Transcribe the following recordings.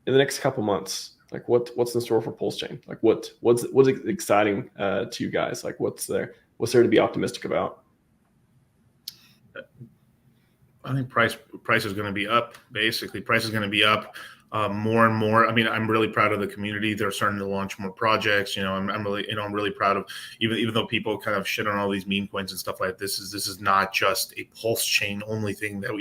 in the next couple months, like what's in store for PulseChain? Like what's exciting to you guys? Like what's there to be optimistic about? I think price is going to be up. Basically, price is going to be up more and more. I mean, I'm really proud of the community. They're starting to launch more projects. I'm really, I'm really proud of, even though people kind of shit on all these meme coins and stuff like this. This is not just a PulseChain only thing that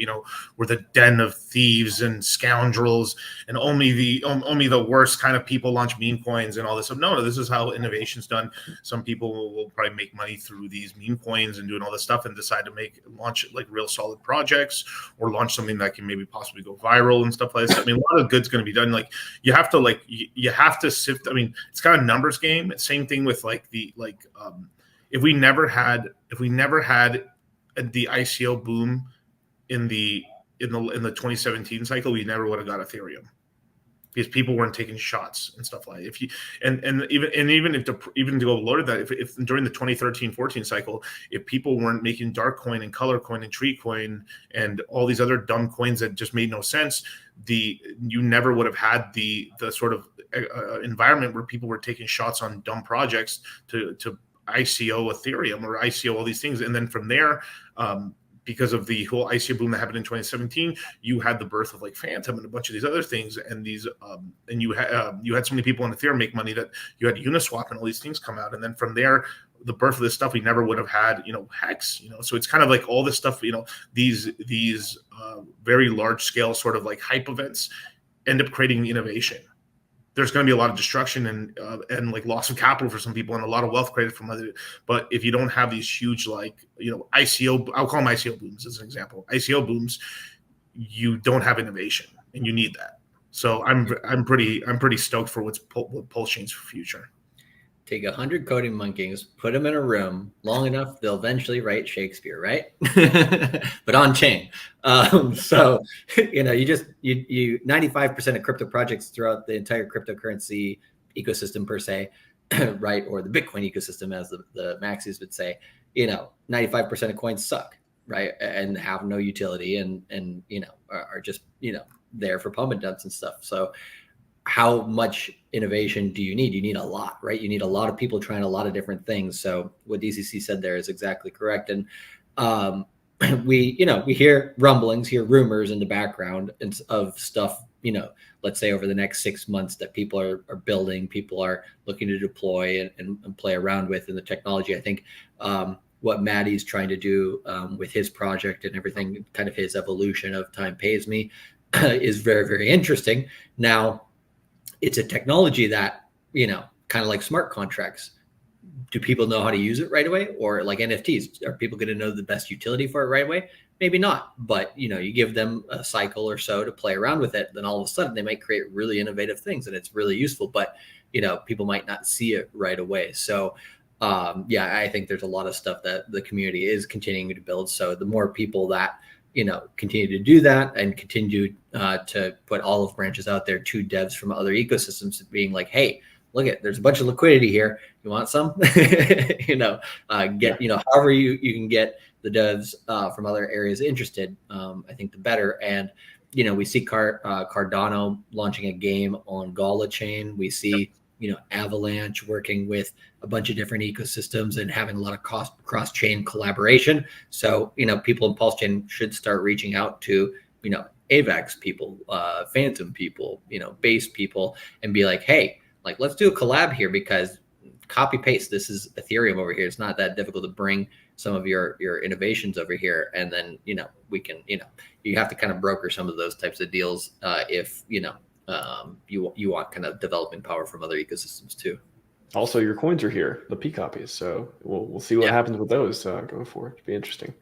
we're the den of thieves and scoundrels and only the worst kind of people launch meme coins and all this. So no, this is how innovation's done. Some people will probably make money through these meme coins and doing all this stuff and decide to launch like real solid projects or launch something that can maybe possibly go viral and stuff like that. I mean, a lot of good's going to be done. Like you have to sift. I mean, it's kind of numbers game. Same thing with if we never had the ICO boom in the 2017 cycle, we never would have got Ethereum. Because people weren't taking shots and stuff like that. Even to go lower than that, if during the 2013-14 cycle, if people weren't making dark coin and color coin and tree coin and all these other dumb coins that just made no sense, you never would have had the sort of environment where people were taking shots on dumb projects to ICO Ethereum or ICO all these things, and then from there. Because of the whole ICO boom that happened in 2017, you had the birth of like Phantom and a bunch of these other things, and you had so many people on Ethereum make money that you had Uniswap and all these things come out, and then from there, the birth of this stuff we never would have had, Hex, So it's kind of like all this stuff, these very large scale sort of like hype events end up creating innovation. There's going to be a lot of destruction and like loss of capital for some people and a lot of wealth created from other. But if you don't have these huge ICO, I'll call them ICO booms as an example. ICO booms, you don't have innovation, and you need that. So I'm pretty stoked for what PulseChain's future. Take 100 coding monkeys, put them in a room long enough, they'll eventually write Shakespeare, right? But on chain. So, you 95% of crypto projects throughout the entire cryptocurrency ecosystem per se, right? Or the Bitcoin ecosystem, as the Maxis would say, 95% of coins suck, right? And have no utility and are just, there for pump and dumps and stuff. So how much innovation do you need? You need a lot, right? You need a lot of people trying a lot of different things. So what DCC said there is exactly correct. And we hear rumblings, hear rumors in the background of stuff, let's say over the next 6 months that people are building, people are looking to deploy and play around with in the technology. I think what Maddie's trying to do with his project and everything, kind of his evolution of Time Pays Me is very, very interesting. Now, it's a technology that, kind of like smart contracts. Do people know how to use it right away? Or like NFTs, are people going to know the best utility for it right away? Maybe not. But, you give them a cycle or so to play around with it. Then all of a sudden they might create really innovative things and it's really useful. But, people might not see it right away. So, I think there's a lot of stuff that the community is continuing to build. So the more people that, continue to do that and continue to put olive branches out there to devs from other ecosystems being like, hey, look there's a bunch of liquidity here. You want some? However you can get the devs from other areas interested, I think the better. And, we see Cardano launching a game on Gala chain. We see, Avalanche working with a bunch of different ecosystems and having a lot of cross-chain collaboration. So, people in PulseChain should start reaching out to, AVAX people, Phantom people, base people, and be like, hey, let's do a collab here because copy paste. This is Ethereum over here. It's not that difficult to bring some of your innovations over here. And then, we can, you have to kind of broker some of those types of deals if, you want kind of developing power from other ecosystems too. Also, your coins are here, the P copies. So we'll see what happens with those going forward. It'll be interesting.